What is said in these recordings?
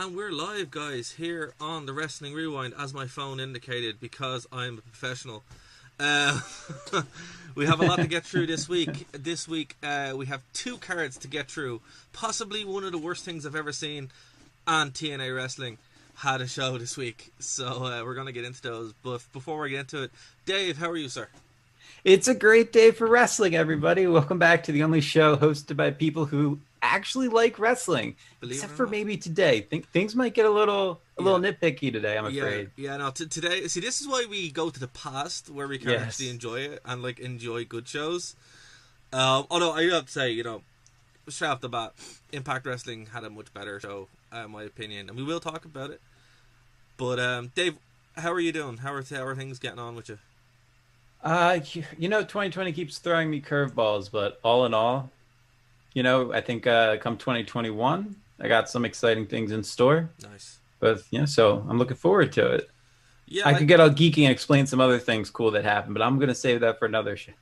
And we're live, guys, here on the Wrestling Rewind, as my phone indicated, because I'm a professional. Uh, we have a lot to get through this week. This week, we have two cards to get through. Possibly one of the worst things I've ever seen, and TNA Wrestling had a show this week. So we're going to get into those. But before we get into it, Dave, how are you, sir? It's a great day for wrestling, everybody. Welcome back to the only show hosted by people who actually like wrestling, except for maybe today. Things might get a little nitpicky today, I'm afraid. No, today, see, this is why we go to the past, where we can actually enjoy it and like enjoy good shows. Although I have to say, straight off the bat, Impact Wrestling had a much better show, in my opinion, and we will talk about it. But Dave, how are you doing? How are things getting on with you? 2020 keeps throwing me curveballs, but all in all, I think come 2021, I got some exciting things in store. Nice. But so I'm looking forward to it. Yeah, I could get all geeky and explain some other things cool that happened, but I'm gonna save that for another show.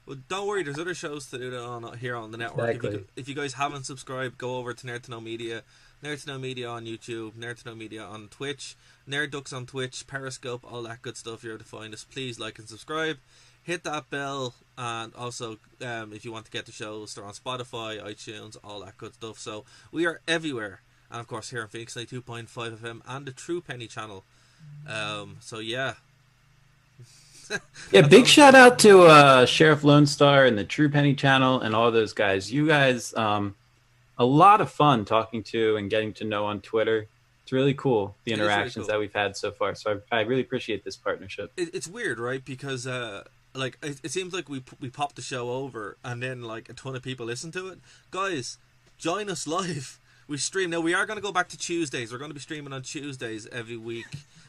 Well, don't worry. There's other shows to do that on here on the network. Exactly. If you guys haven't subscribed, go over to Nerd to Know Media, Nerd to Know Media on YouTube, Nerd to Know Media on Twitch, Nerd Ducks on Twitch, Periscope, all that good stuff. You're able to find us. Please like and subscribe. Hit that bell, and also if you want to get the shows, they're on Spotify, iTunes, all that good stuff. So we are everywhere, and of course here on Phoenix 92.5 FM and the True Penny channel. So yeah. Big shout out to Sheriff Lone Star and the True Penny channel and all those guys. You guys, a lot of fun talking to and getting to know on Twitter. It's really cool, the interactions really cool that we've had so far. So I really appreciate this partnership. It's weird, right? Because it seems like we pop the show over and then like a ton of people listen to it. Guys, join us live. We stream. Now we are going to go back to Tuesdays. We're going to be streaming on Tuesdays every week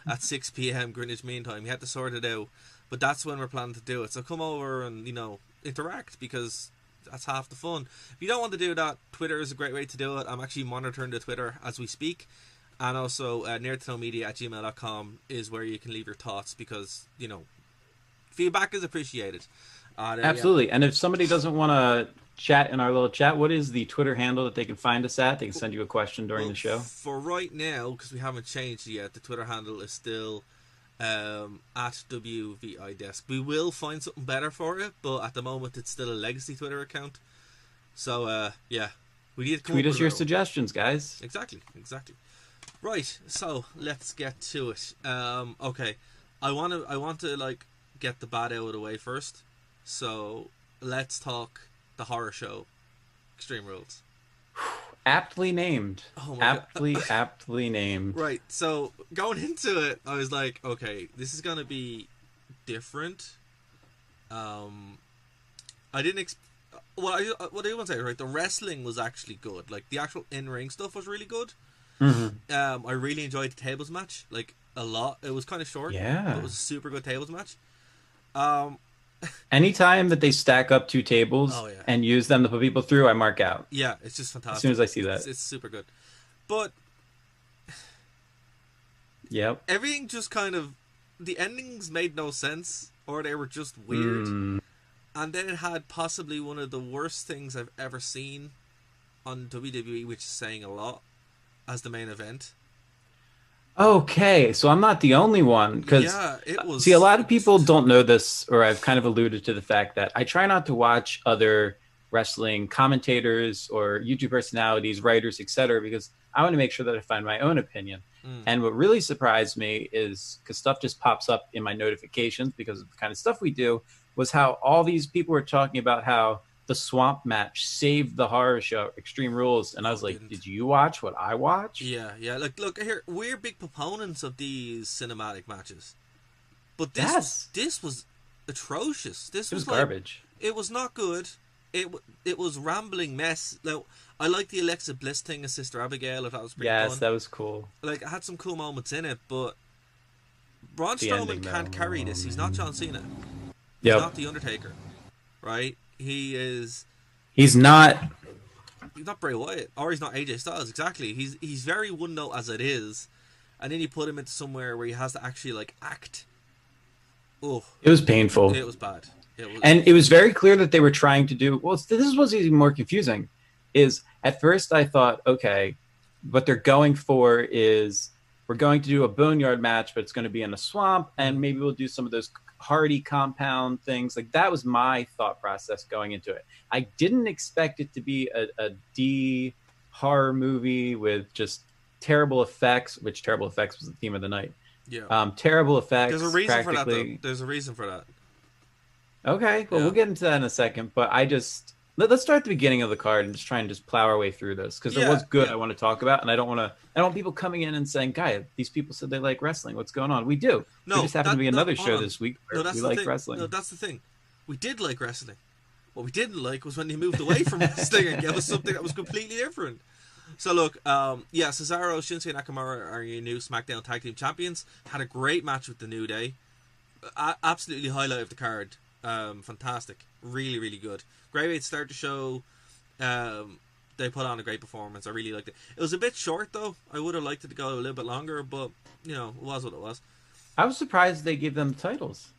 at 6 p.m. Greenwich Mean Time. We had to sort it out, but that's when we're planning to do it. So come over and interact, because that's half the fun. If you don't want to do that, Twitter is a great way to do it. I'm actually monitoring the Twitter as we speak. And also nerdtoknowmedia@gmail.com is where you can leave your thoughts, because feedback is appreciated. Absolutely. And if somebody doesn't want to chat in our little chat, what is the Twitter handle that they can find us at? They can send you a question during the show. For right now, because we haven't changed yet, the Twitter handle is still at WVI Desk. We will find something better for it, but at the moment it's still a legacy Twitter account. So we need to tweet us your suggestions, guys. Exactly. Right, so let's get to it. Okay, I want to get the bad out of the way first. So let's talk the horror show, Extreme Rules. Aptly named. Oh my God. Aptly named. Right. So going into it, I was like, okay, this is gonna be different. I didn't. What I want to say, right? The wrestling was actually good. Like the actual in-ring stuff was really good. Mm-hmm. I really enjoyed the tables match, a lot. It was kind of short. Yeah. But it was a super good tables match. Anytime that they stack up two tables and use them to put people through, I mark out. Yeah, it's just fantastic. As soon as I see that. It's super good. But yep. Everything just kind of, the endings made no sense, or they were just weird. And then it had possibly one of the worst things I've ever seen on WWE, which is saying a lot, as the main event. Okay, so I'm not the only one, because it was. See, a lot of people don't know this, or I've kind of alluded to the fact that I try not to watch other wrestling commentators or YouTube personalities, writers, etc., because I want to make sure that I find my own opinion. And what really surprised me is, because stuff just pops up in my notifications because of the kind of stuff we do, was how all these people were talking about how the swamp match saved the horror show Extreme Rules, and I was like, did you watch what I watched? Yeah. Look here, we're big proponents of these cinematic matches, but this was atrocious. This was garbage. It was not good. It was rambling mess. Now, I like the Alexa Bliss thing as Sister Abigail. If that was pretty fun. Yes, that was cool. It had some cool moments in it, but Braun Strowman can't carry this. He's not John Cena. He's not The Undertaker, right? He's not Bray Wyatt, or he's not AJ Styles. Exactly. He's very one note as it is, and then you put him into somewhere where he has to actually act. Oh, it was painful. It was bad. It was very clear that they were trying to do. Well, this was even more confusing. Is at first I thought, okay, what they're going for is we're going to do a boneyard match, but it's going to be in a swamp, and maybe we'll do some of those hardy compound things. Like, that was my thought process going into it. I didn't expect it to be a D horror movie with just terrible effects, which terrible effects was the theme of the night. Yeah. Terrible effects. There's a reason for that, though. There's a reason for that. Okay, well, we'll get into that in a second, but let's start at the beginning of the card and just try and just plow our way through this, because there was good I want to talk about, and I don't want people coming in and saying, "Guy, these people said they like wrestling. What's going on?" We do. No, we just happened to be another show this week where we like wrestling. No, that's the thing. We did like wrestling. What we didn't like was when they moved away from wrestling and gave us something that was completely different. So look, Cesaro, Shinsuke, Nakamura are your new SmackDown Tag Team Champions. Had a great match with the New Day. Absolutely highlight of the card. Fantastic. Really, really good. Great way to start the show. They put on a great performance. I really liked it. It was a bit short, though. I would have liked it to go a little bit longer, but, it was what it was. I was surprised they gave them titles.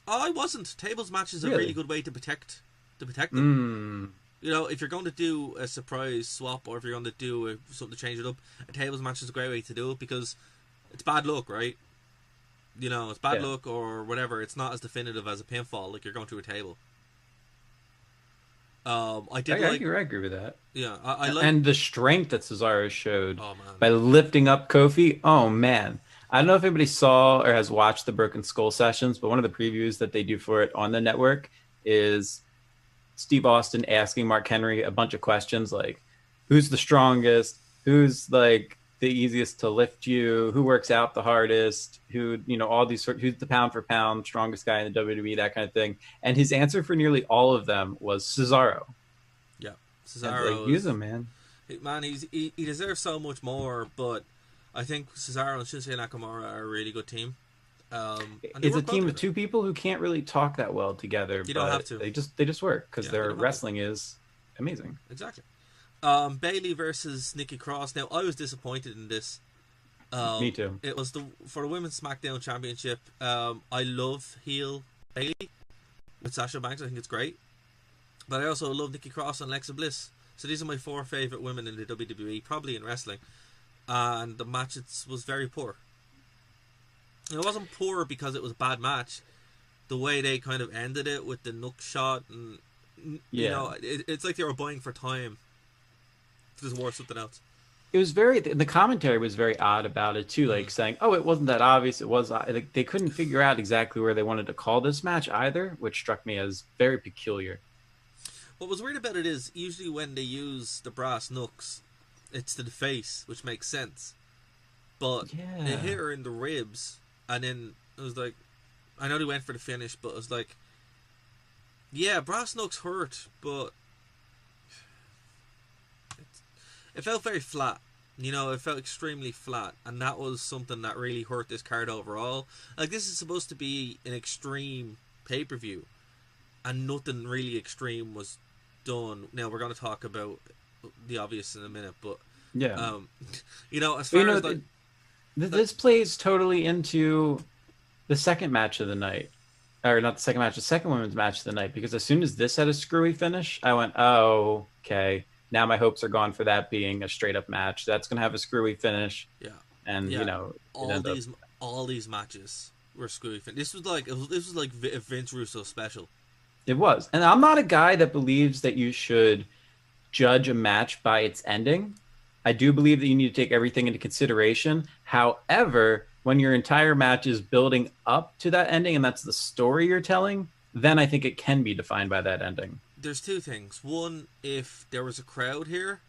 Oh, I wasn't. Tables match is a really good way to protect them. If you're going to do a surprise swap, or if you're going to do something to change it up, a tables match is a great way to do it, because it's bad luck, right? It's bad luck or whatever. It's not as definitive as a pinfall, like you're going through a table. I agree with that. Yeah, I like, and the strength that Cesaro showed by lifting up Kofi. Oh man, I don't know if anybody saw or has watched the Broken Skull sessions, but one of the previews that they do for it on the network is Steve Austin asking Mark Henry a bunch of questions like, "Who's the strongest? Who's like the easiest to lift you? Who works out the hardest? Who, all these who's the pound for pound strongest guy in the WWE?" That kind of thing. And his answer for nearly all of them was Cesaro. Yeah, Cesaro. Use him, man. Man, he deserves so much more. But I think Cesaro and Shinsuke Nakamura are a really good team. It's a team of two people who can't really talk that well together. You don't have to. They just work because their wrestling is amazing. Exactly. Bayley versus Nikki Cross. Now, I was disappointed in this. Me too. It was for the Women's SmackDown Championship. I love heel Bayley with Sasha Banks. I think it's great. But I also love Nikki Cross and Alexa Bliss. So these are my 4 favorite women in the WWE, probably in wrestling. And the match was very poor. And it wasn't poor because it was a bad match. The way they kind of ended it with the nook shot, and it's like they were buying for time. There's more something else. It was the commentary was very odd about it too, like saying, "Oh, it wasn't that obvious." It was like they couldn't figure out exactly where they wanted to call this match either, which struck me as very peculiar. What was weird about it is usually when they use the brass knucks, it's to the face, which makes sense. But they hit her in the ribs, and then it was like, I know they went for the finish, but it was like, brass knucks hurt, but it felt very flat. It felt extremely flat, and that was something that really hurt this card overall. Like, this is supposed to be an extreme pay-per-view, and nothing really extreme was done. Now, we're going to talk about the obvious in a minute, but as far as this plays totally into the second match of the night, or not the second match, the second women's match of the night, because as soon as this had a screwy finish, I went, "Oh, okay. Now my hopes are gone for that being a straight up match. That's going to have a screwy finish." Yeah. And all these matches were screwy finish. This was like a Vince Russo special. It was. And I'm not a guy that believes that you should judge a match by its ending. I do believe that you need to take everything into consideration. However, when your entire match is building up to that ending and that's the story you're telling, then I think it can be defined by that ending. There's 2 things. One, if there was a crowd here,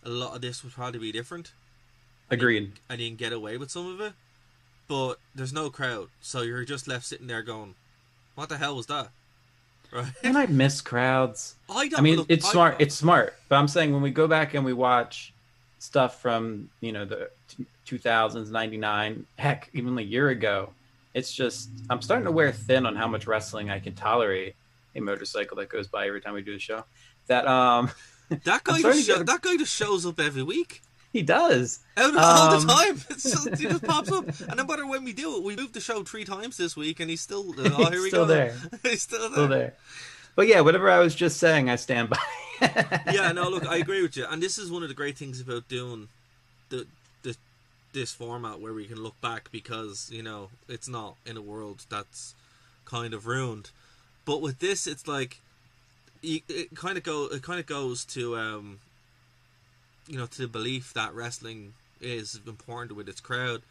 a lot of this would probably be different. Agreed. And you can get away with some of it. But there's no crowd, so you're just left sitting there going, "What the hell was that?" Right? And I miss crowds. It's smart. But I'm saying when we go back and we watch stuff from, the 2000s, 99, heck, even a year ago, it's just, I'm starting to wear thin on how much wrestling I can tolerate. A motorcycle that goes by every time we do the show. That that guy just shows up every week. He does all the time. He just pops up, and no matter when we do it, we moved the show 3 times this week, and he's still. Here we go. There. He's still there. But yeah, whatever I was just saying, I stand by. Yeah, no, look, I agree with you, and this is one of the great things about doing this format where we can look back because, you know, it's not in a world that's kind of ruined. But with this, it's like it kind of goes to you know, to the belief that wrestling is important with its crowd.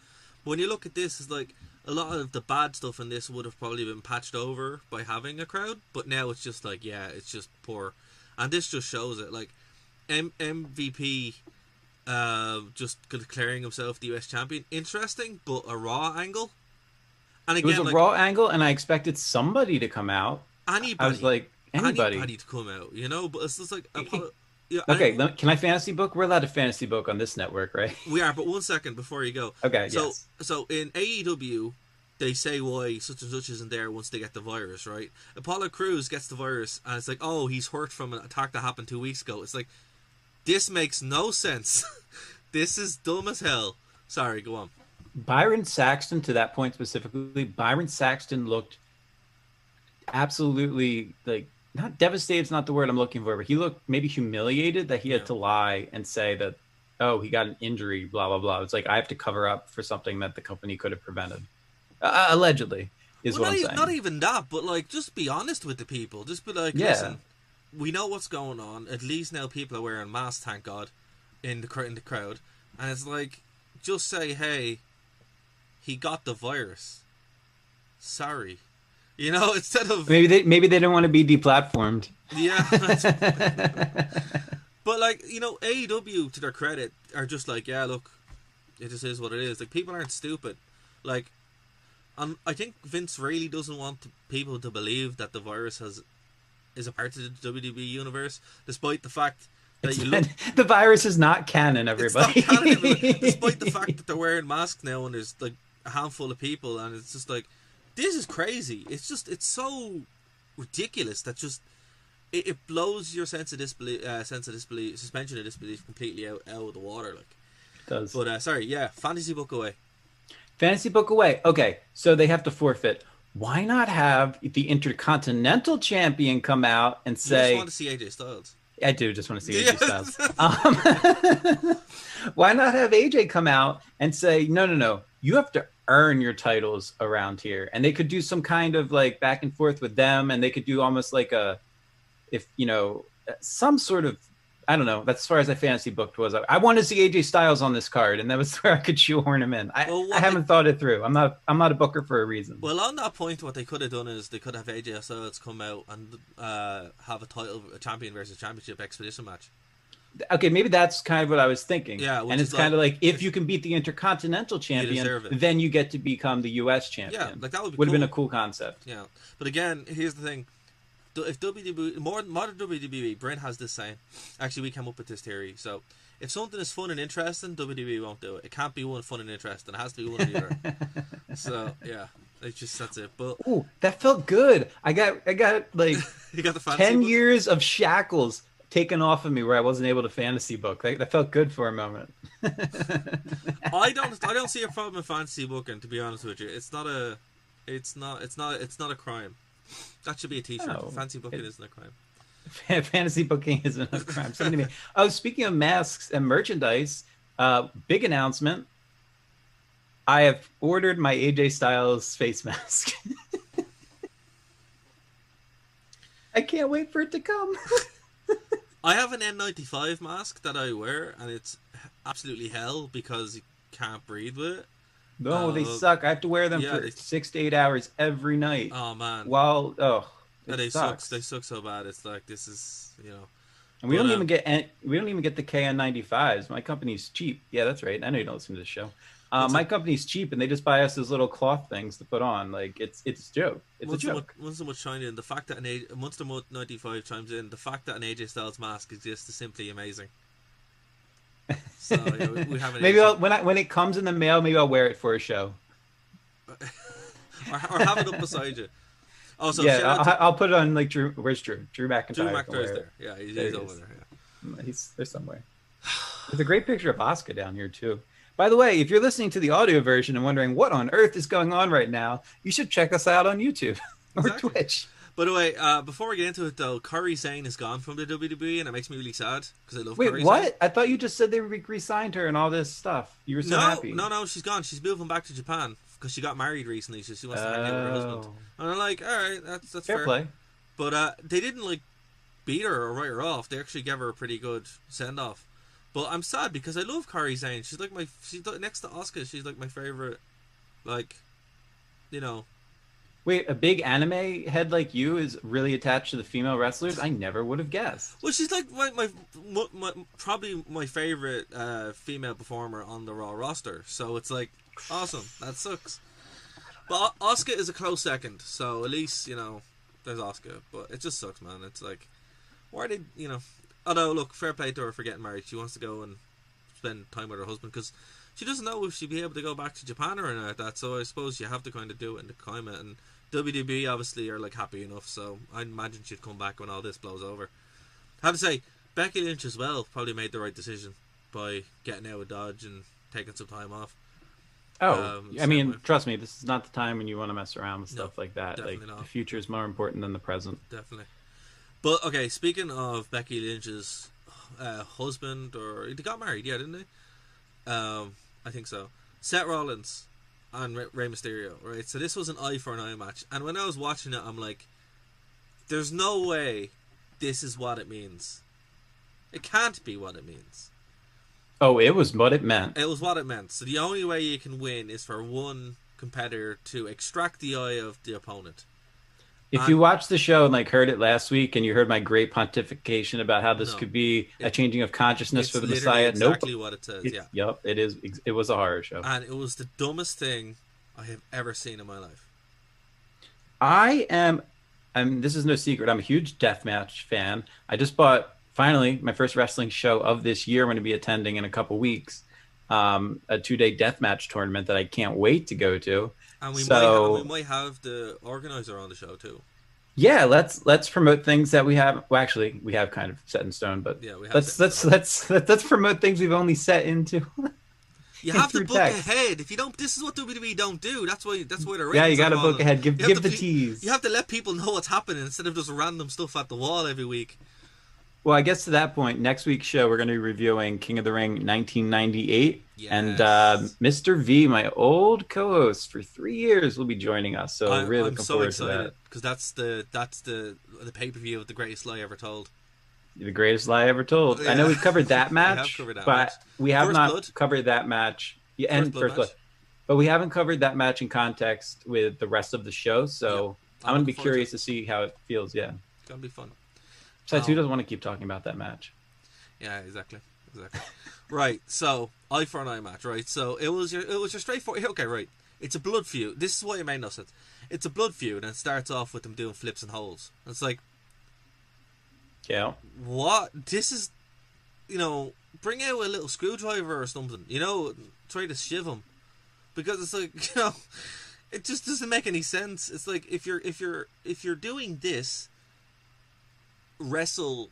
But when you look at this, it's like a lot of the bad stuff in this would have probably been patched over by having a crowd, but now it's just like, yeah, it's just poor. And this just shows it. Like MVP just declaring himself the US champion, interesting, but a Raw angle. And again, it was a Raw angle, and I expected somebody to come out. Anybody. I was like, anybody to come out, you know. But it's just like, yeah, okay, can I fantasy book? We're allowed to fantasy book on this network, right? We are, but 1 second before you go. Okay, So in AEW, they say why such and such isn't there once they get the virus, right? Apollo Crews gets the virus, and it's like, oh, he's hurt from an attack that happened 2 weeks ago. It's like, this makes no sense. This is dumb as hell. Sorry, go on. Byron Saxton, to that point specifically, Byron Saxton looked absolutely, like, not devastated is not the word I'm looking for, but he looked maybe humiliated that he had to lie and say that, oh, he got an injury, blah, blah, blah. It's like, I have to cover up for something that the company could have prevented. Allegedly, is what I'm saying. Not even that, but like, just be honest with the people. Just be like, listen, we know what's going on. At least now people are wearing masks, thank God, in the crowd. And it's like, just say, hey, he got the virus. Sorry. You know, instead of... Maybe they don't want to be deplatformed. Yeah. But, like, you know, AEW, to their credit, are just like, yeah, look, it just is what it is. Like, people aren't stupid. Like, I think Vince really doesn't want people to believe that the virus is a part of the WWE universe, despite the fact that the virus is not canon, everybody. It's not canon, everybody. Despite the fact that they're wearing masks now and there's, like, a handful of people, and it's just like, this is crazy. It's so ridiculous that just it blows your sense of disbelief, suspension of disbelief completely out of the water. Like, it does. But sorry, yeah, fantasy book away. Fantasy book away. Okay, so they have to forfeit. Why not have the Intercontinental Champion come out and say? You just want to see AJ Styles. I do just want to see AJ Styles. Why not have AJ come out and say, no, you have to earn your titles around here, and they could do some kind of like back and forth with them, and they could do almost like some sort of, I don't know. That's as far as I fantasy booked was. I want to see AJ Styles on this card, and that was where I could shoehorn him in. I haven't thought it through. I'm not a booker for a reason. Well, on that point, what they could have done is they could have AJ Styles come out and have a champion versus championship expedition match. Okay, maybe that's kind of what I was thinking. Yeah, and it's kind of like, if you can beat the Intercontinental Champion, then you get to become the U.S. champion. Yeah, like that would be cool. Have been a cool concept. Yeah, but again, here's the thing: if WWE, modern WWE, Brent has this saying. Actually, we came up with this theory. So, if something is fun and interesting, WWE won't do it. It can't be one fun and interesting. It has to be one or the other. So, yeah, that's it. But ooh, that felt good. I got like you got the 10 years of shackles taken off of me where I wasn't able to fantasy book. That felt good for a moment. I don't see a problem with fantasy booking, to be honest with you. It's not a crime. That should be a t-shirt. No, fantasy booking isn't a crime. Fantasy booking isn't a crime. Somebody to me. Oh, speaking of masks and merchandise, big announcement. I have ordered my AJ Styles face mask. I can't wait for it to come. I have an N95 mask that I wear, and it's absolutely hell because you can't breathe with it. No, they suck. I have to wear them for 6 to 8 hours every night. Oh man! They suck. They suck so bad. It's like, this is, you know. And we don't even get the KN95s. My company's cheap. Yeah, that's right. I know you don't listen to this show. My company's cheap, and they just buy us those little cloth things to put on. Like, it's a joke. It's a joke. Once so much chime in, the fact that Monster 95 chimes in, the fact that an AJ Styles mask exists is simply amazing. So yeah, we have maybe when it comes in the mail, maybe I'll wear it for a show, or have it up beside you. Also, yeah, I'll put it on like Drew. Where's Drew? Drew McIntyre. Drew McIntyre's there. Yeah, he's over there. Yeah. He's there somewhere. There's a great picture of Asuka down here too. By the way, if you're listening to the audio version and wondering what on earth is going on right now, you should check us out on YouTube or Twitch. By the way, before we get into it though, Kairi Sane is gone from the WWE, and it makes me really sad because I love. Wait, Kairi what? Sane. I thought you just said they re-signed her and all this stuff. You were so happy. No, she's gone. She's moving back to Japan because she got married recently, so she wants to hang out with her husband. And I'm like, all right, that's fair play. But they didn't like beat her or write her off. They actually gave her a pretty good send off. But I'm sad because I love Kairi Sane. She's like she's next to Asuka. She's like my favorite. Like, you know. Wait, a big anime head like you is really attached to the female wrestlers? I never would have guessed. Well, she's like my probably my favorite female performer on the Raw roster. So it's like awesome. That sucks. But Asuka is a close second. So at least there's Asuka. But it just sucks, man. It's like why did Although look, fair play to her for getting married. She wants to go and spend time with her husband because she doesn't know if she'll be able to go back to Japan or anything like that. So I suppose you have to kind of do it in the climate. And WWE obviously are like happy enough. So I imagine she'd come back when all this blows over. I have to say, Becky Lynch as well probably made the right decision by getting out of Dodge and taking some time off. I mean, trust me, this is not the time when you want to mess around with stuff like that. Like not. The future is more important than the present. Definitely. But okay, speaking of Becky Lynch's husband, or they got married, yeah, didn't they? I think so. Seth Rollins and Rey Mysterio, right? So this was an eye for an eye match, and when I was watching it, I'm like, "There's no way this is what it means. It can't be what it means." Oh, it was what it meant. It was what it meant. So the only way you can win is for one competitor to extract the eye of the opponent. If you watched the show and heard it last week, and you heard my great pontification about how this could be a changing of consciousness for the Messiah, exactly what it says. Yeah. Yep, it is. It was a horror show, and it was the dumbest thing I have ever seen in my life. I am. This is no secret. I'm a huge deathmatch fan. I just bought finally my first wrestling show of this year. I'm going to be attending in a couple weeks. A 2-day deathmatch tournament that I can't wait to go to. And we might have the organizer on the show too. Yeah, let's promote things that we have. Well, actually, we have kind of set in stone, but yeah, let's promote things we've only set into. You have to book ahead. If you don't, this is what WWE don't do. That's why they're you got to book ahead. Give the tease. You have to let people know what's happening instead of just random stuff at the wall every week. Well, I guess to that point, next week's show, we're going to be reviewing King of the Ring 1998. Yes. And Mr. V, my old co-host for 3 years, will be joining us. So I'm really looking forward to that. Because that's the pay-per-view of the greatest lie ever told. The greatest lie ever told. Yeah. I know we've covered that match, we have not covered that match. And First Blood. But we haven't covered that match in context with the rest of the show. So I'm going to be curious to see how it feels. Yeah. It's going to be fun. Besides, who doesn't want to keep talking about that match? Yeah, exactly. Right, so eye for an eye match, right? So it was your straightforward. Okay, right. It's a blood feud. This is why it made no sense. It's a blood feud, and it starts off with them doing flips and holds. And it's like, yeah, what? This is, bring out a little screwdriver or something. Try to shiv him, because it's like, it just doesn't make any sense. It's like if you're doing this, wrestle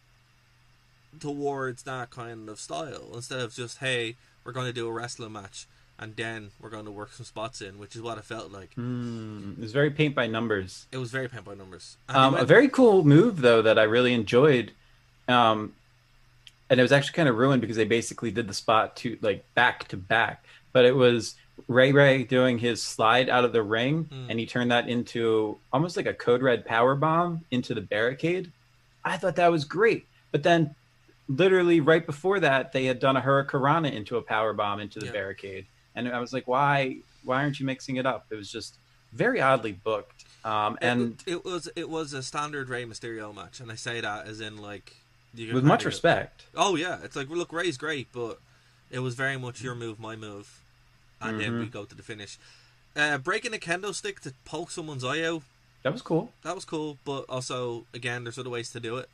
towards that kind of style instead of just, hey, we're going to do a wrestling match and then we're going to work some spots in, which is what it felt like. It was very paint by numbers. It was very paint by numbers. A very cool move though that I really enjoyed, and it was actually kind of ruined because they basically did the spot back to back, but it was Ray doing his slide out of the ring, and he turned that into almost like a Code Red power bomb into the barricade. I thought that was great. But then literally right before that, they had done a Hurricanrana into a power bomb into the barricade. And I was like, why aren't you mixing it up? It was just very oddly booked. It was a standard Rey Mysterio match. And I say that as in with much respect. Oh yeah. It's like, look, Rey's great, but it was very much your move, my move. And then we go to the finish. Breaking a kendo stick to poke someone's eye out. That was cool. But also, again, there's other ways to do it.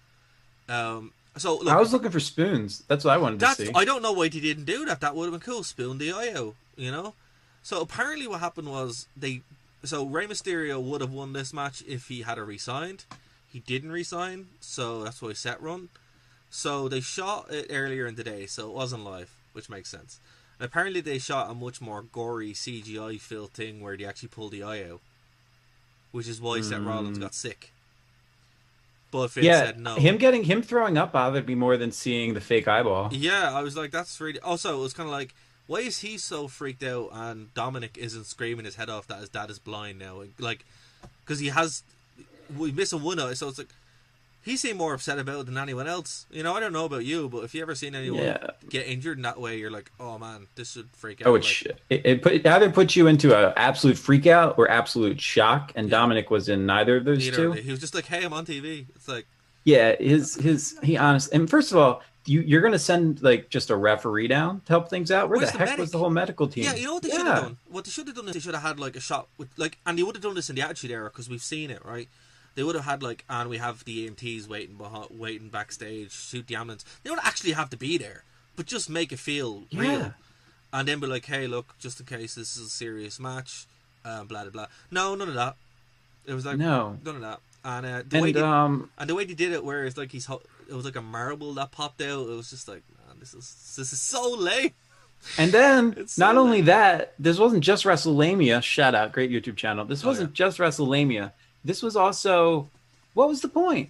So look, I was looking for spoons. That's what I wanted to see. I don't know why they didn't do that. That would have been cool. Spoon the eye out, So apparently what happened was Rey Mysterio would have won this match if he had re-signed. He didn't re-sign, so that's why Seth run. So they shot it earlier in the day, so it wasn't live, which makes sense. And apparently they shot a much more gory CGI filled thing where they actually pulled the eye out, which is why Seth Rollins got sick. But Vince said no. Him throwing up bothered me more than seeing the fake eyeball. Yeah, I was like, that's really. Also, it was kind of like, why is he so freaked out and Dominic isn't screaming his head off that his dad is blind now? Like, because we missing one eye, so it's like he seemed more upset about it than anyone else. You know, I don't know about you, but if you ever seen anyone get injured in that way, you're like, oh man, this should freak out. Oh, it either puts you into an absolute freak out or absolute shock, and Dominic was in neither of those two. He was just like, hey, I'm on TV. It's like, yeah, he honestly, and first of all, you're going to send like just a referee down to help things out? Where the heck was the whole medical team? Yeah, you know what they should have done? What they should have done is they should have had like a shot with like, and they would have done this in the Attitude Era because we've seen it, right? They would have had like, and we have the EMTs waiting backstage, shoot the ambulance. They don't actually have to be there, but just make it feel real, and then be like, hey, look, just in case this is a serious match, blah blah blah. No, none of that. It was like none of that. And the way they did it, where it's like it was like a marble that popped out. It was just like, man, this is so lame. And then not only that, this wasn't just WrestleMania. Shout out, great YouTube channel. This wasn't just WrestleMania. This was also, what was the point?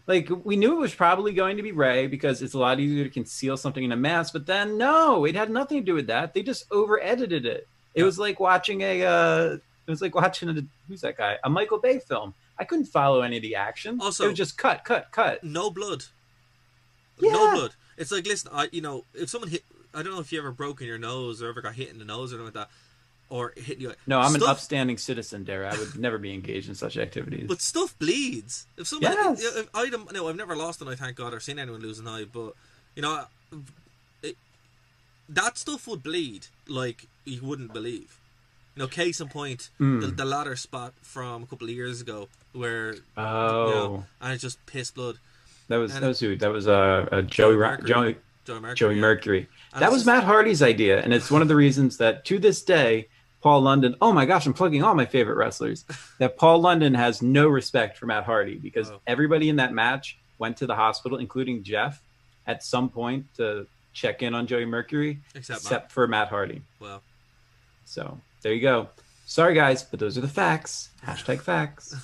Like, we knew it was probably going to be Ray because it's a lot easier to conceal something in a mask. But then no, it had nothing to do with that. They just over edited it. It was like watching who's that guy? A Michael Bay film. I couldn't follow any of the action. Also, it was just cut. No blood. Yeah. No blood. It's like, listen, if someone hit, I don't know if you ever broken your nose or ever got hit in the nose or anything like that, or hit you. No, I'm an upstanding citizen, Darragh. I would never be engaged in such activities. But stuff bleeds. If someone, I've never lost an eye, thank God, or seen anyone lose an eye, but that stuff would bleed like you wouldn't believe. Case in point, the ladder spot from a couple of years ago, where and it's just piss blood. That was Joey Mercury. That was Matt Hardy's idea, and it's one of the reasons that to this day, Paul London. Oh my gosh, I'm plugging all my favorite wrestlers. That Paul London has no respect for Matt Hardy because everybody in that match went to the hospital, including Jeff, at some point to check in on Joey Mercury, except for Matt Hardy. Well, so. There you go. Sorry, guys, but those are the facts. # facts.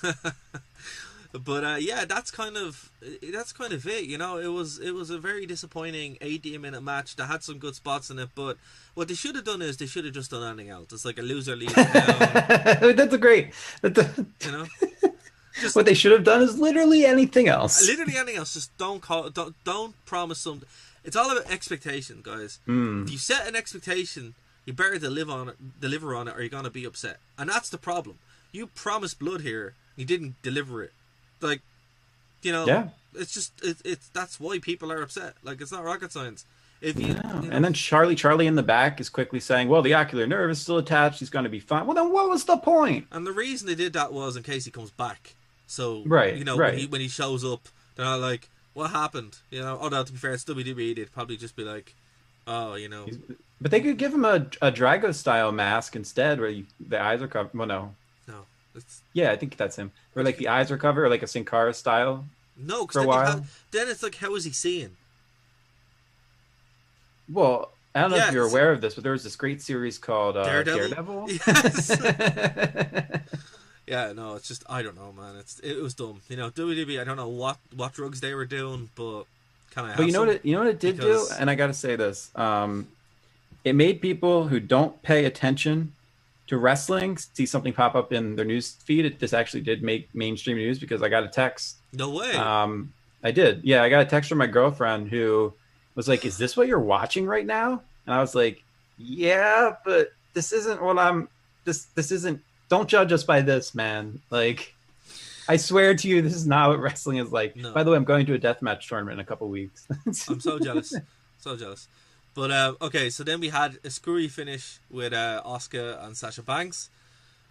But that's kind of it. It was a very disappointing 80-minute match that had some good spots in it. But what they should have done is they should have just done anything else. It's like a loser leaves town. That's a great. Just, what they should have done is literally anything else. Literally anything else. Just don't promise something. It's all about expectation, guys. If you set an expectation, you better deliver on it, or you're gonna be upset. And that's the problem. You promised blood here, you didn't deliver it. Like, it's just it's that's why people are upset. Like, it's not rocket science. And then Charlie in the back is quickly saying, "Well, the ocular nerve is still attached. He's going to be fine." Well, then what was the point? And the reason they did that was in case he comes back. So when he shows up, they're not like, "What happened?" Although to be fair, it's WWE. They'd probably just be like, "Oh, But they could give him a Drago style mask instead, where the eyes are covered. Well, no. I think that's him. Where like the eyes are covered, or like a Sin Cara style. No, because then it's like, how is he seeing? Well, I don't know if you're aware of this, but there was this great series called Daredevil. Yes. Yeah, no, it's just, I don't know, man. It was dumb. WWE, I don't know what drugs they were doing, but But you know what it did do, and I got to say this. It made people who don't pay attention to wrestling see something pop up in their news feed. This actually did make mainstream news because I got a text. No way. I did. Yeah, I got a text from my girlfriend who was like, "Is this what you're watching right now?" And I was like, "Yeah, but this isn't what I'm. This isn't. Don't judge us by this, man. Like, I swear to you, this is not what wrestling is like." No. By the way, I'm going to a deathmatch tournament in a couple weeks. I'm so jealous. So jealous. But, okay, so then we had a screwy finish with Asuka and Sasha Banks.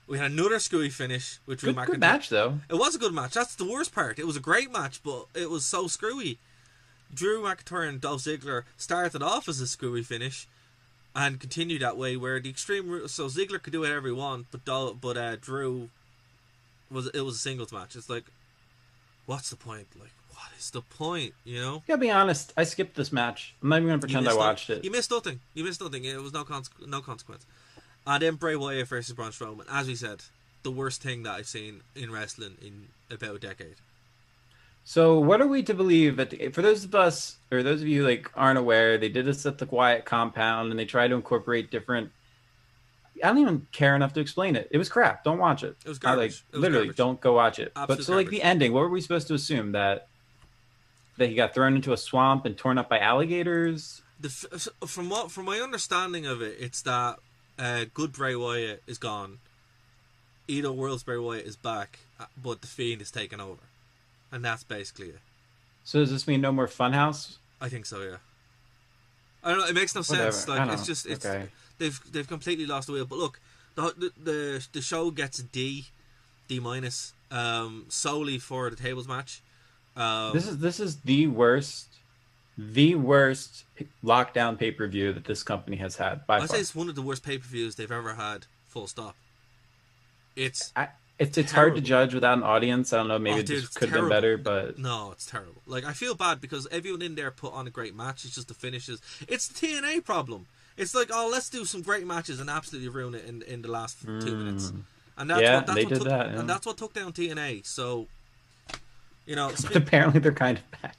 We had another screwy finish with Drew McIntyre. Good match, though. It was a good match. That's the worst part. It was a great match, but it was so screwy. Drew McIntyre and Dolph Ziggler started off as a screwy finish and continued that way, where the Extreme... So Ziggler could do whatever he wanted, but Drew... It was a singles match. It's like, what's the point? Like, what is the point, Gotta be honest, I skipped this match. I'm not even gonna pretend I watched it. You missed nothing. It was no consequence. And then Bray Wyatt versus Braun Strowman. As we said, the worst thing that I've seen in wrestling in about a decade. So what are we to believe that for those of us or those of you like aren't aware, they did this at the Quiet Compound and they tried to incorporate different. I don't even care enough to explain it. It was crap. Don't watch it. It was I like garbage. It was literally garbage. don't go watch it. But Absolute so like the garbage. ending, what were we supposed to assume that he got thrown into a swamp and torn up by alligators? From my understanding of it, it's that good Bray Wyatt is gone. Either World's Bray Wyatt is back, but the Fiend is taken over, and that's basically it. So does this mean no more Funhouse? I think so. Yeah. I don't know. It makes no Whatever. sense. I Like don't it's know. Okay. they've completely lost the wheel. But look, the show gets a D minus solely for the tables match. This is the worst lockdown pay per view that this company has had by I'd far. say it's one of the worst pay per views they've ever had. Full stop. It's It's hard to judge without an audience. I don't know. Maybe dude, this could have been better, but no, it's terrible. Like I feel bad because everyone in there put on a great match. It's just the finishes. It's the TNA problem. It's like, oh, let's do some great matches and absolutely ruin it in the last 2 minutes. And and that's what took down TNA. So, you know, but apparently they're kind of back.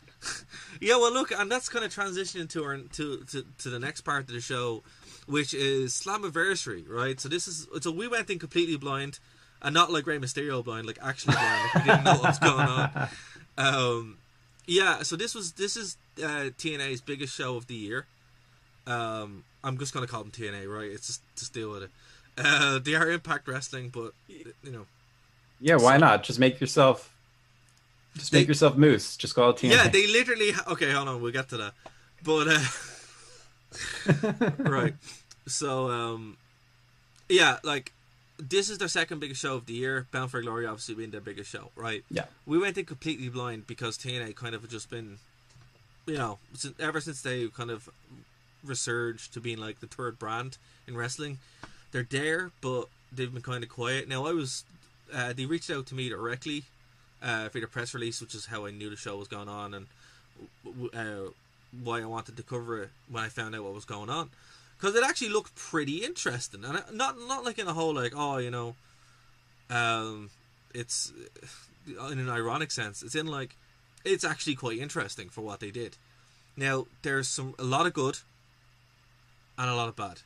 Yeah, well, look, and that's kind of transitioning to the next part of the show, which is Slammiversary, right? So we went in completely blind, and not like Rey Mysterio blind, like actually blind. Like we didn't know what was going on. Yeah, so this is TNA's biggest show of the year. I'm just gonna call them TNA, right? It's just deal with it. They are Impact Wrestling, but you know. Yeah, why not? Just make yourself Moose. Just call it TNA. Yeah, they literally. Okay, hold on. We'll get to that. But right. So yeah, like this is their second biggest show of the year. Bound for Glory obviously being their biggest show, right? Yeah. We went in completely blind because TNA kind of just been, you know, ever since they kind of resurged to being like the third brand in wrestling, they're there, but they've been kind of quiet. Now they reached out to me directly for the press release, which is how I knew the show was going on and why I wanted to cover it when I found out what was going on, because it actually looked pretty interesting, and not like in a whole like, oh, you know, it's in an ironic sense. It's in like it's actually quite interesting for what they did. Now there's a lot of good and a lot of bad,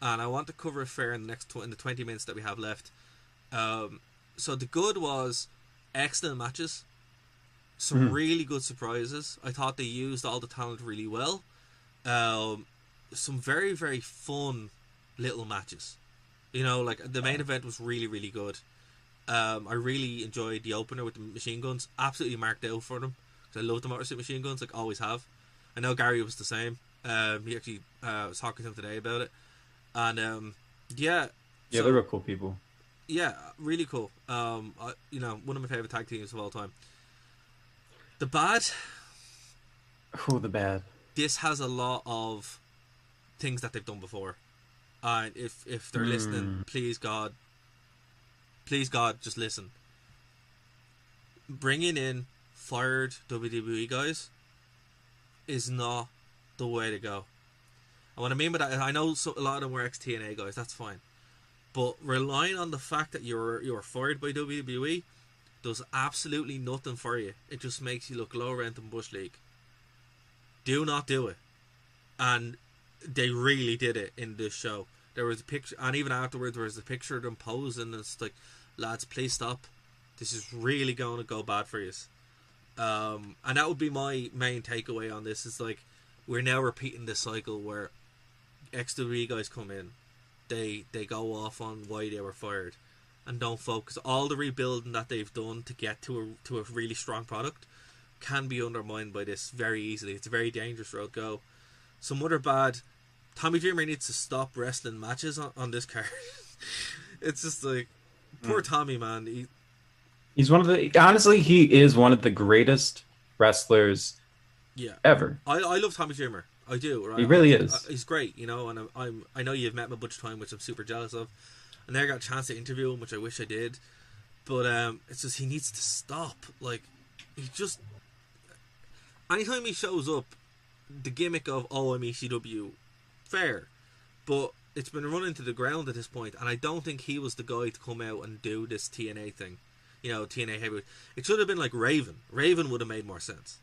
and I want to cover it fair in the 20 minutes that we have left. So the good was excellent matches, some really good surprises. I thought they used all the talent really well. Some very, very fun little matches. You know, like the main event was really, really good. I really enjoyed the opener with the machine guns. Absolutely marked out for them, because I love the Motor City Machine Guns, like always have. I know Gary was the same. He actually was talking to him today about it, and yeah, they're real cool people. Yeah, really cool. You know, one of my favorite tag teams of all time. The bad. Oh, the bad. This has a lot of things that they've done before, and if they're listening, please God, just listen. Bringing in fired WWE guys is not the way to go. And what I mean by that, I know a lot of them were ex-TNA guys. That's fine. But relying on the fact that you're fired by WWE does absolutely nothing for you. It just makes you look low rent in Bush League. Do not do it. And they really did it in this show. There was a picture, and even afterwards there was a picture of them posing, and it's like, lads, please stop. This is really going to go bad for you. And that would be my main takeaway on this. Is like, we're now repeating this cycle where ex-WWE guys come in, they go off on why they were fired, and don't focus. All the rebuilding that they've done to get to a really strong product can be undermined by this very easily. It's a very dangerous road to go. Some other bad, Tommy Dreamer needs to stop wrestling matches on this card. It's just like, poor Tommy, man. He's honestly, he is one of the greatest wrestlers ever. I love Tommy Dreamer. I do. Right? He really is. He's great, you know, and I know you've met him a bunch of time, which I'm super jealous of. And never got a chance to interview him, which I wish I did. But it's just, he needs to stop. Like, he just, anytime he shows up, the gimmick of, oh, I'm ECW, fair. But it's been run into the ground at this point, and I don't think he was the guy to come out and do this TNA thing. TNA heavyweight. It should have been like Raven. Raven would have made more sense.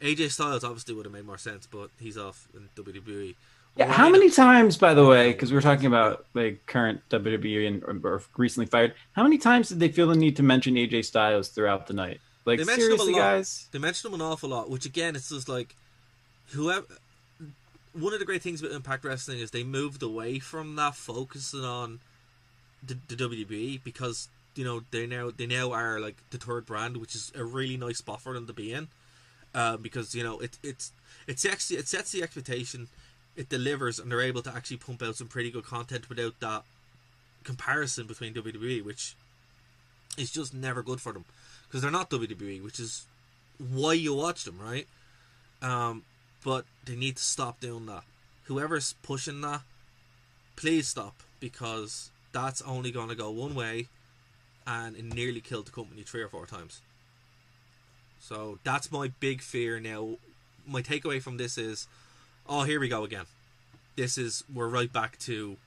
AJ Styles obviously would have made more sense, but he's off in WWE. Yeah, how many times, by the way, because we were talking about like current WWE or recently fired, how many times did they feel the need to mention AJ Styles throughout the night? Like, seriously, guys? They mentioned him an awful lot, which again, it's just like, whoever. One of the great things about Impact Wrestling is they moved away from that, focusing on the WWE, because they now are like the third brand, which is a really nice spot for them to be in, because it sets the expectation, it delivers, and they're able to actually pump out some pretty good content without that comparison between WWE, which is just never good for them, because they're not WWE, which is why you watch them, right? But they need to stop doing that. Whoever's pushing that, please stop, because that's only going to go one way, and it nearly killed the company 3 or 4 times. So that's my big fear now. My takeaway from this is, oh, here we go again. We're right back to.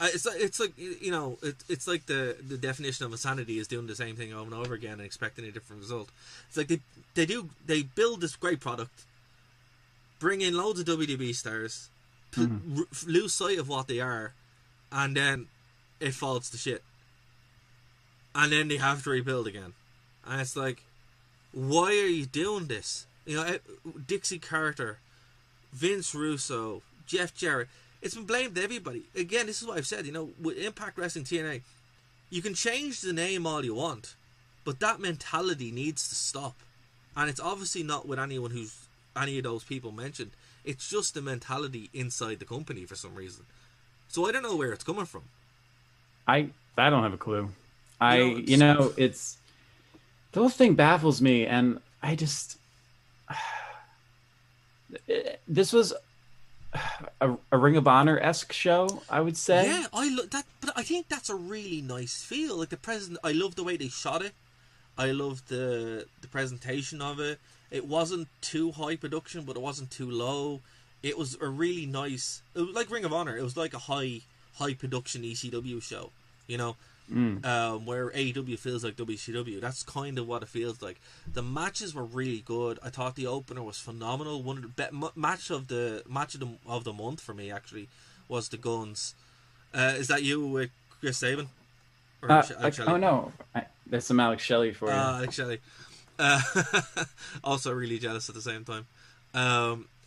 It's like it's like the definition of insanity is doing the same thing over and over again and expecting a different result. It's like they build this great product, bring in loads of WWE stars, lose sight of what they are, and then it falls to shit. And then they have to rebuild again. And it's like, why are you doing this? Dixie Carter, Vince Russo, Jeff Jarrett. It's been blamed to everybody. Again, this is what I've said. With Impact Wrestling TNA, you can change the name all you want, but that mentality needs to stop. And it's obviously not with any of those people mentioned. It's just the mentality inside the company for some reason. So I don't know where it's coming from. I don't have a clue. It's the whole thing baffles me, and I just this was a Ring of Honor-esque show, I would say. Yeah, I love that, but I think that's a really nice feel. Like I love the way they shot it. I love the presentation of it. It wasn't too high production, but it wasn't too low. It was a really nice. It was like Ring of Honor. It was like a high production ECW show, where AEW feels like WCW. That's kind of what it feels like. The matches were really good. I thought the opener was phenomenal. One of the best match of the month for me actually was the Guns. Is that you with Chris Sabin? Oh no, that's some Alex Shelley for you. Alex Shelley. Also really jealous at the same time.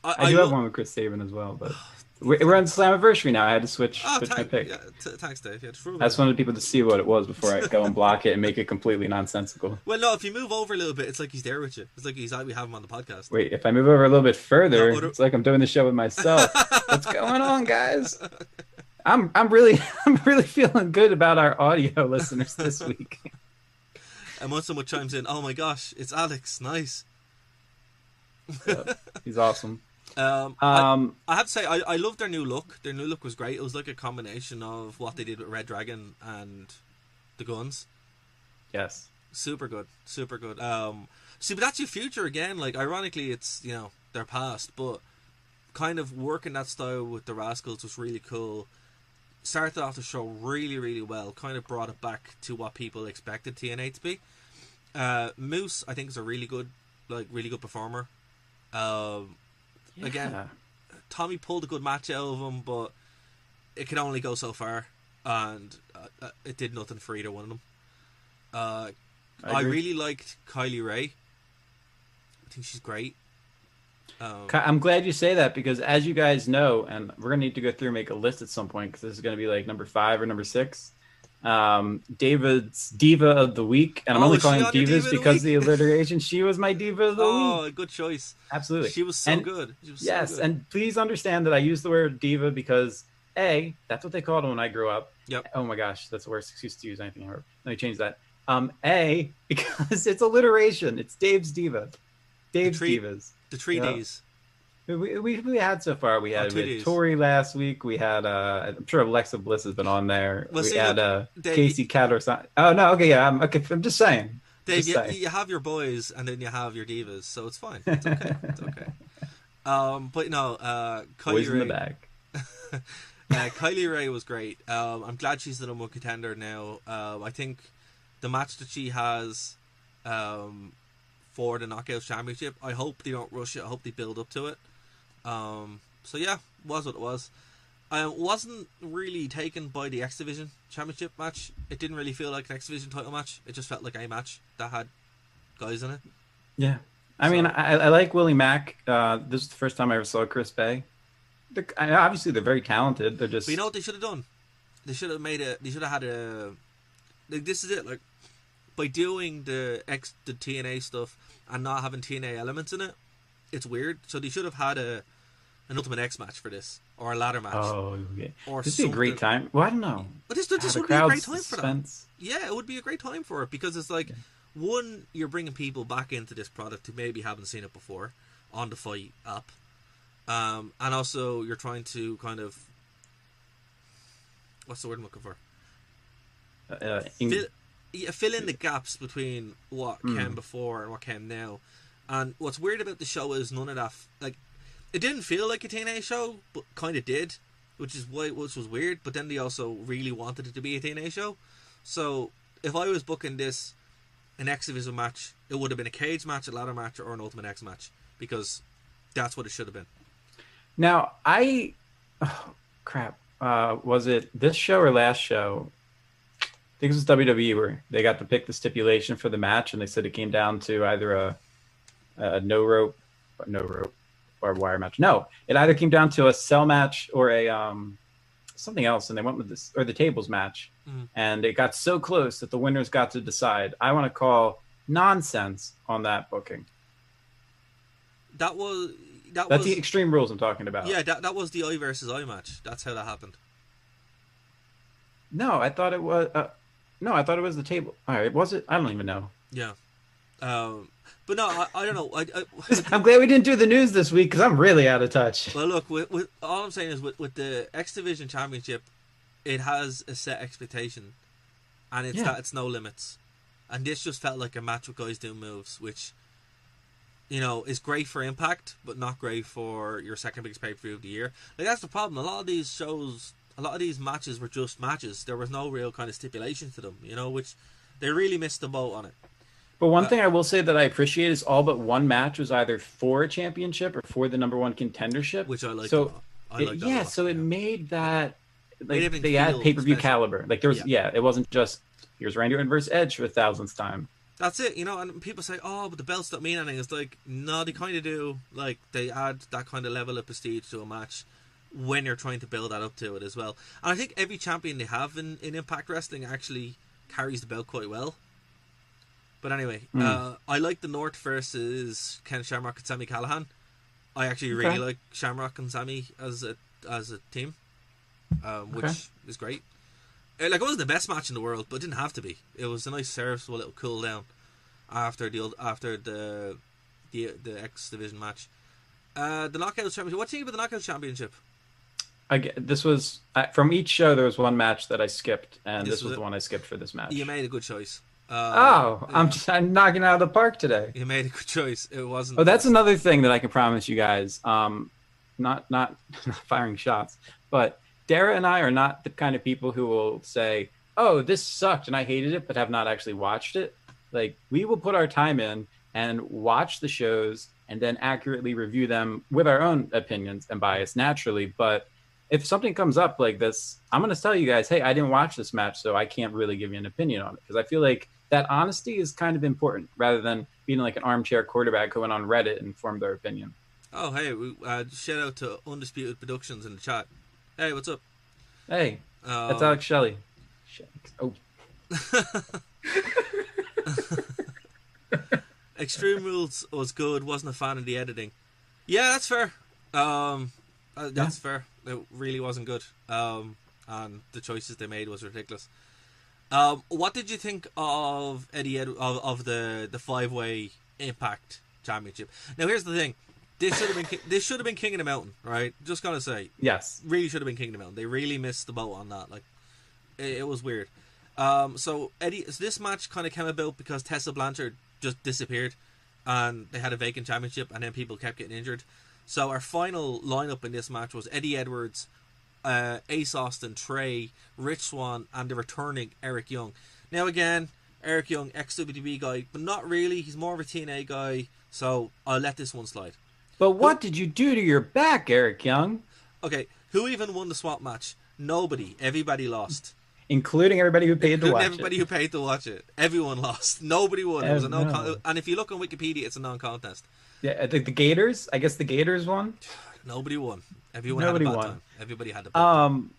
I do have one with Chris Sabin as well, but we're on Slammiversary now. I had to switch my pick. Yeah, thanks, Dave. Yeah, I just wanted people to see what it was before I go and block it and make it completely nonsensical. Well, no, if you move over a little bit, it's like he's there with you. It's like we have him on the podcast. Wait, if I move over a little bit further, it's like I'm doing the show with myself. What's going on, guys? I'm really feeling good about our audio listeners this week. And once someone chimes in, oh my gosh, it's Alex. Nice. Yeah, he's awesome. I have to say, I love their new look. Their new look was great. It was like a combination of what they did with Red Dragon and the Guns. Yes. Super good. Super good. See, but that's your future again. Like, ironically, it's, their past, but kind of working that style with the Rascals was really cool. Started off the show really, really well. Kind of brought it back to what people expected TNA to be. Moose, I think, is a really good performer. Again, Tommy pulled a good match out of him, but it can only go so far, and it did nothing for either one of them. I really liked Kylie Ray. I think she's great. I'm glad you say that, because as you guys know, and we're gonna need to go through and make a list at some point, because this is gonna be like number 5 or number 6. David's Diva of the Week, and I'm only calling Divas because of the alliteration. She was my Diva of the Week. Oh, good choice. Absolutely. She was so good. Yes, and please understand that I use the word diva because A, that's what they called it when I grew up. Yep. Oh my gosh, that's the worst excuse to use anything ever. Let me change that. A, because it's alliteration. It's Dave's Diva. Dave's Divas. The 3 Ds. We had so far. We had Tori last week. We had I'm sure Alexa Bliss has been on there. Well, we had Casey Cat or something. Oh no, okay, yeah, I'm just saying. Dave, you have your boys and then you have your divas, so it's fine. It's okay. It's okay. But no, Kylie boys Ray, in the bag. Kylie Ray was great. I'm glad she's the number 1 contender now. I think the match that she has for the Knockouts Championship. I hope they don't rush it. I hope they build up to it. So yeah, was what it was. I wasn't really taken by the X Division Championship match. It didn't really feel like an X Division title match. It just felt like a match that had guys in it. Yeah. I mean, I like Willie Mack. This is the first time I ever saw Chris Bay. Obviously, they're very talented. They're just... But you know what they should have done? They should have had a... Like, this is it. Like, by doing the TNA stuff and not having TNA elements in it, it's weird. So they should have had an Ultimate X match for this. Or a ladder match. Oh, okay. Or this would be a great time. Well, I don't know. But this would be a great time for that. Yeah, it would be a great time for it. Because it's like, one, you're bringing people back into this product who maybe haven't seen it before on the Fight app. And also, you're trying to kind of... What's the word I'm looking for? Fill in the gaps between what came before and what came now. And what's weird about the show is none of that... Like, it didn't feel like a TNA show, but kind of did, which was weird. But then they also really wanted it to be a TNA show. So if I was booking this an X Division match, it would have been a cage match, a ladder match, or an Ultimate X match, because that's what it should have been. Now was it this show or last show? I think it was WWE where they got to pick the stipulation for the match, and they said it came down to either a no rope barbed wire match. No, it either came down to a cell match or a something else, and they went with this, or the tables match, and it got so close that the winners got to decide. I want to call nonsense on that booking. That's the Extreme Rules I'm talking about. Yeah, that was the I versus I match. That's how that happened. No, I thought it was. I thought it was the table. All right, was it? I don't even know. Yeah. But no, I don't know. I'm glad we didn't do the news this week because I'm really out of touch. Well, look, with all I'm saying is with the X Division Championship, it has a set expectation, and it's no limits. And this just felt like a match with guys doing moves, which, you know, is great for Impact, but not great for your second biggest pay-per-view of the year. Like, that's the problem. A lot of these shows, a lot of these matches were just matches. There was no real kind of stipulation to them, you know, which they really missed the boat on it. But one thing I will say that I appreciate is all but one match was either for a championship or for the number one contendership. Which I like. So it made that, like, they had pay-per-view caliber. Like, there was, it wasn't just, here's Randy Orton versus Edge for the 1,000th time. That's it, you know, and people say, oh, but the belts don't mean anything. It's like, no, they kind of do. Like, they add that kind of level of prestige to a match when you're trying to build that up to it as well. And I think every champion they have in Impact Wrestling actually carries the belt quite well. But anyway, I like the North versus Ken Shamrock and Sami Callihan. I actually really like Shamrock and Sami as a team, which is great. Like, it wasn't the best match in the world, but it didn't have to be. It was a nice serviceable little cool down after the X Division match. The Knockouts Championship. What do you think about the Knockouts Championship? This was from each show. There was one match that I skipped, and this was the one I skipped for this match. You made a good choice. I'm knocking it out of the park today. You made a good choice. It wasn't. Oh, that's another thing that I can promise you guys. Not firing shots, but Darragh and I are not the kind of people who will say, "Oh, this sucked and I hated it," but have not actually watched it. Like, we will put our time in and watch the shows and then accurately review them with our own opinions and bias naturally. But if something comes up like this, I'm going to tell you guys, hey, I didn't watch this match, so I can't really give you an opinion on it. Because I feel like that honesty is kind of important, rather than being like an armchair quarterback who went on Reddit and formed their opinion. Oh, hey, shout out to Undisputed Productions in the chat. Hey, what's up? Hey, that's Alex Shelley. Oh. Extreme Rules was good. Wasn't a fan of the editing. Yeah, that's fair. That's fair. It really wasn't good. And the choices they made was ridiculous. What did you think of Eddie of the 5-way Impact Championship? Now, here's the thing. This should have been King of the Mountain, right? Just gotta say, yes, really should have been King of the Mountain. They really missed the boat on that. Like, it was weird. So this match kind of came about because Tessa Blanchard just disappeared, and they had a vacant championship, and then people kept getting injured. So our final lineup in this match was Eddie Edwards, Ace Austin, Trey, Rich Swann, and the returning Eric Young. Now, again, Eric Young, ex-WWE guy, but not really. He's more of a TNA guy, so I'll let this one slide. But what did you do to your back, Eric Young? Okay, who even won the swap match? Nobody. Everybody lost. Including everybody who paid to watch everybody who paid to watch it. Everyone lost. Nobody won. It was a and if you look on Wikipedia, it's a non-contest. Yeah, the Gators. I guess the Gators won. Nobody won. Nobody had a bad time. Everybody had a bad time.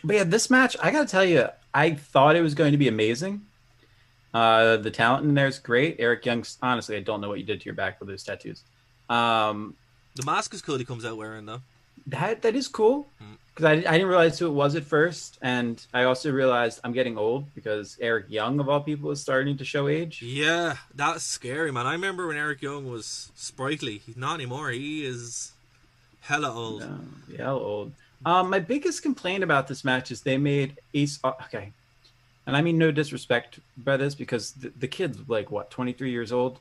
But yeah, this match, I gotta tell you, I thought it was going to be amazing. The talent in there is great. Eric Young, honestly, I don't know what you did to your back with those tattoos. The mask is cool. He comes out wearing though. That is cool because I didn't realize who it was at first, and I also realized I'm getting old because Eric Young of all people is starting to show age. Yeah, that's scary, man. I remember when Eric Young was sprightly. He's not anymore. He is hella old. No, yeah, old. My biggest complaint about this match is they made Ace. Okay, and I mean no disrespect by this because the kid's like what 23 years old,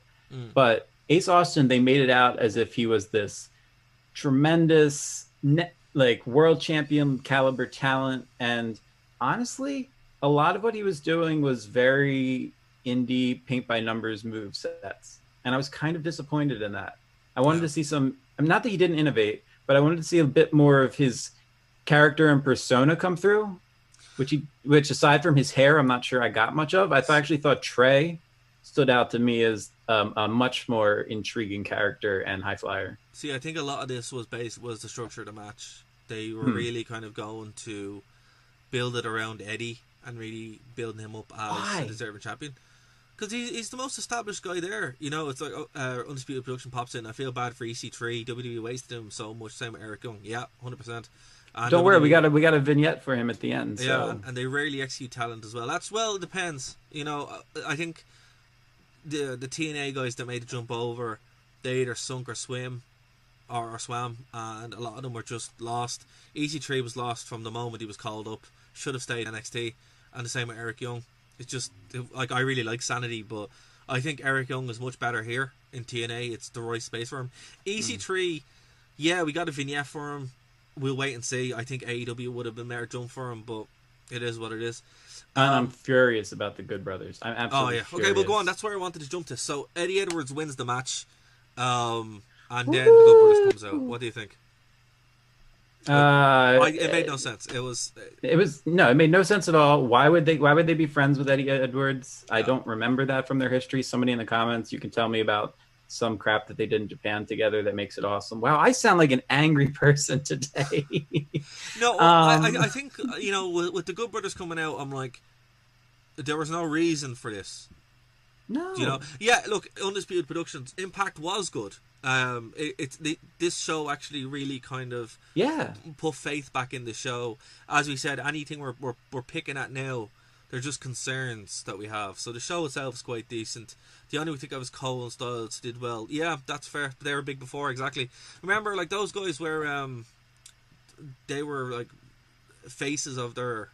but Ace Austin, they made it out as if he was this tremendous like world champion caliber talent, and honestly a lot of what he was doing was very indie paint by numbers move sets, and I was kind of disappointed in that. I wanted to see some, not that he didn't innovate, but I wanted to see a bit more of his character and persona come through, which aside from his hair I'm not sure I got much of. I actually thought Trey stood out to me as a much more intriguing character and high flyer. See, I think a lot of this was the structure of the match. They were really kind of going to build it around Eddie and really building him up as a deserving champion. Because he's the most established guy there. You know, it's like Undisputed Production pops in. I feel bad for EC3. WWE wasted him so much. Same with Eric Young. Yeah, 100%. And don't worry, we got a vignette for him at the end. So. Yeah, and they rarely execute talent as well. It depends. You know, I think the TNA guys that made the jump over, they either sunk or swam, or swam, and a lot of them were just lost. EC3 was lost from the moment he was called up. Should have stayed NXT, and the same with Eric Young. It's just like I really like Sanity, but I think Eric Young is much better here in TNA. It's the right space for him. EC3, yeah, we got a vignette for him. We'll wait and see. I think AEW would have been there jump for him, but it is what it is. I'm furious about the Good Brothers. I'm absolutely furious. Okay, well, go on. That's where I wanted to jump to. So Eddie Edwards wins the match, and then the Good Brothers comes out. What do you think? It made no sense. It made no sense at all. Why would they be friends with Eddie Edwards? I don't remember that from their history. Somebody in the comments, you can tell me about some crap that they did in Japan together that makes it awesome. Wow, I sound like an angry person today. No, I think, you know, with the Good Brothers coming out, I'm like, there was no reason for this. No. You know? Yeah, look, Undisputed Productions, Impact was good. This show actually really kind of put faith back in the show. As we said, anything we're picking at now, they're just concerns that we have. So the show itself is quite decent. The only thing I was Cole and Styles did well. Yeah, that's fair. They were big before, exactly. Remember, like those guys were, they were like faces of their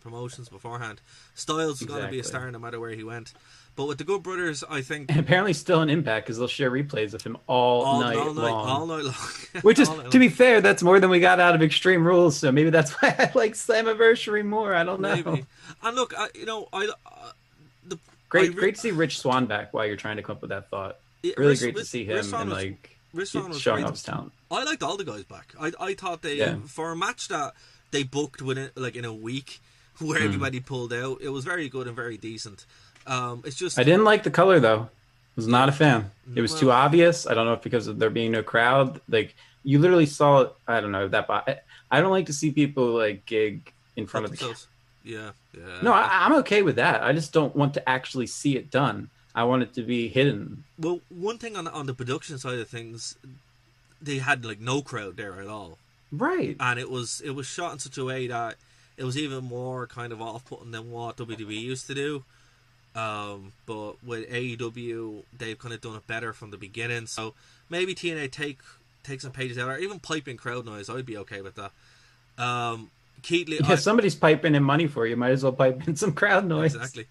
promotions beforehand. Styles was going to be a star no matter where he went. But with the Good Brothers, I think... And apparently still an Impact, because they'll share replays of him all night long. All night long. Which is, to be fair, that's more than we got out of Extreme Rules, so maybe that's why I like Slammiversary more. I don't know. Maybe. And look, Great to see Rich Swann back while you're trying to come up with that thought. Really great to see him and showing off his talent. I liked all the guys back. I thought they, for a match that they booked within, like in a week, where everybody pulled out, it was very good and very decent. It's just I didn't like the color though. I was not a fan. It was too obvious. I don't know if because of there being no crowd. Like you literally saw it. I don't know that. I don't like to see people like gig in front of the camera. Yeah. No, I'm okay with that. I just don't want to actually see it done. I want it to be hidden. Well, one thing on the production side of things, they had like no crowd there at all. Right. And it was shot in such a way that it was even more kind of off-putting than what WWE used to do. But with AEW, they've kind of done it better from the beginning. So maybe TNA take some pages out, or even piping crowd noise. I'd be okay with that. Keith Lee, somebody's piping in money for you. Might as well pipe in some crowd noise. Exactly.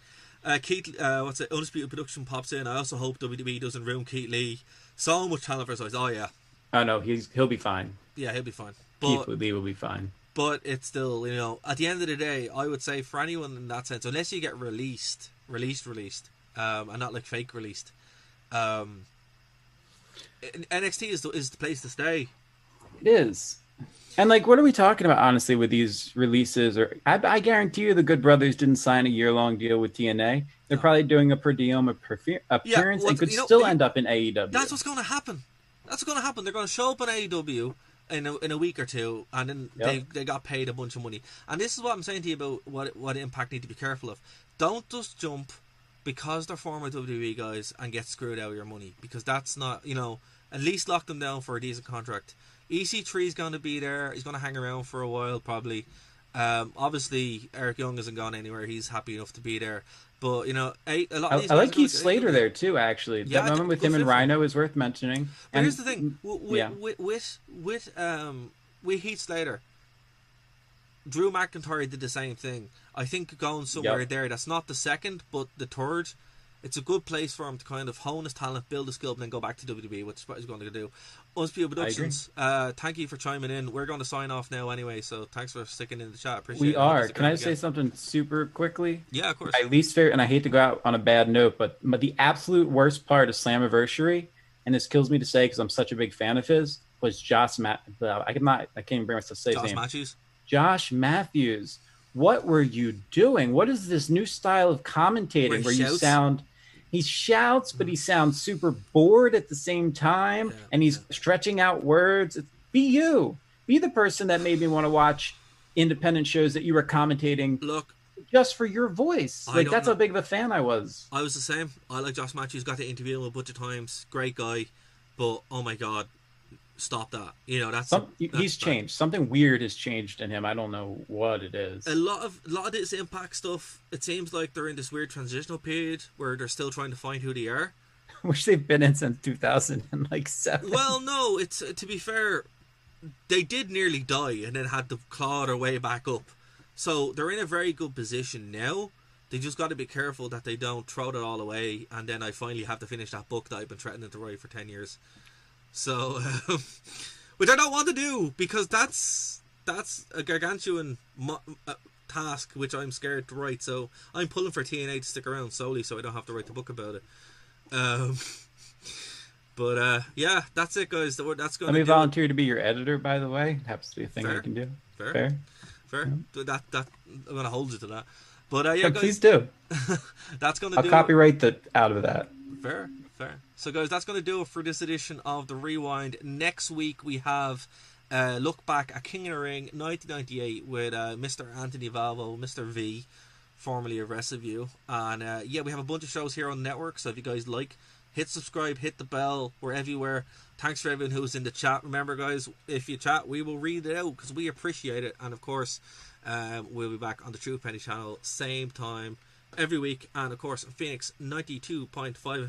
Keith, Undisputed Production pops in. I also hope WWE doesn't ruin Keith Lee. So much talent for his eyes. Oh yeah. Oh no, he'll be fine. Yeah, he'll be fine. But Keith Lee will be fine. But it's still, you know, at the end of the day, I would say for anyone in that sense, unless you get released, and not like fake released, NXT is the place to stay. It is. And like, what are we talking about, honestly, with these releases? Or I guarantee you, the Good Brothers didn't sign a year-long deal with TNA. They're probably doing a per diem appearance and could still end up in AEW. That's what's going to happen. That's what's going to happen. They're going to show up in AEW in a week or two, and then they got paid a bunch of money. And this is what I'm saying to you about what Impact need to be careful of. Don't just jump because they're former WWE guys and get screwed out of your money, because that's not, you know, at least lock them down for a decent contract. EC3 is going to be there. He's going to hang around for a while, probably. Obviously, Eric Young hasn't gone anywhere. He's happy enough to be there. But, you know, a lot of these I like Keith Slater there, too, actually. Yeah, that moment with him and Rhino is worth mentioning. But here's the thing. With Heath Slater, Drew McIntyre did the same thing. I think going somewhere there, that's not the second, but the third, it's a good place for him to kind of hone his talent, build his skill, and then go back to WWE, which is what he's going to do. Undisputed Productions, thank you for chiming in. We're going to sign off now anyway, so thanks for sticking in the chat. Appreciate it. We are. Can I say something super quickly? Yeah, of course. My least favorite, and I hate to go out on a bad note, but the absolute worst part of Slammiversary, and this kills me to say because I'm such a big fan of his, was I can't even bring myself to say his name. Matthews. Josh Matthews. What were you doing? What is this new style of commentating where you sound... He shouts, but he sounds super bored at the same time, and he's stretching out words. Be you. Be the person that made me want to watch independent shows that you were commentating. Look, just for your voice. Like, that's how big of a fan I was. I was the same. I like Josh Matthews. Got to interview him a bunch of times. Great guy, but oh my god, stop that. You know, he's changed. Something weird has changed in him. I don't know what it is. A lot of this Impact stuff, it seems like they're in this weird transitional period where they're still trying to find who they are, which they've been in since 2007. Well, no, it's to be fair, they did nearly die and then had to claw their way back up. So they're in a very good position now. They just got to be careful that they don't throw it all away, and then I finally have to finish that book that I've been threatening to write for 10 years. So, which I don't want to do, because that's a gargantuan task which I'm scared to write. So I'm pulling for TNA to stick around solely so I don't have to write the book about it. But yeah, that's it, guys. That's going. Let me volunteer to be your editor, by the way. It happens to be a thing I can do. Fair. Yeah. That I'm going to hold you to that. But yeah, guys, please do. That's going to. I'll copyright out of that. Fair. So, guys, that's going to do it for this edition of The Rewind. Next week, we have look back at King of the Ring 1998 with Mr. Anthony Valvo, Mr. V, formerly of WrestleView. And, yeah, we have a bunch of shows here on the network, so if you guys like, hit subscribe, hit the bell. We're everywhere. Thanks for everyone who's in the chat. Remember, guys, if you chat, we will read it out because we appreciate it. And, of course, we'll be back on the True Penny channel, same time every week, and of course Phoenix 92.5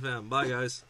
FM. Bye, guys.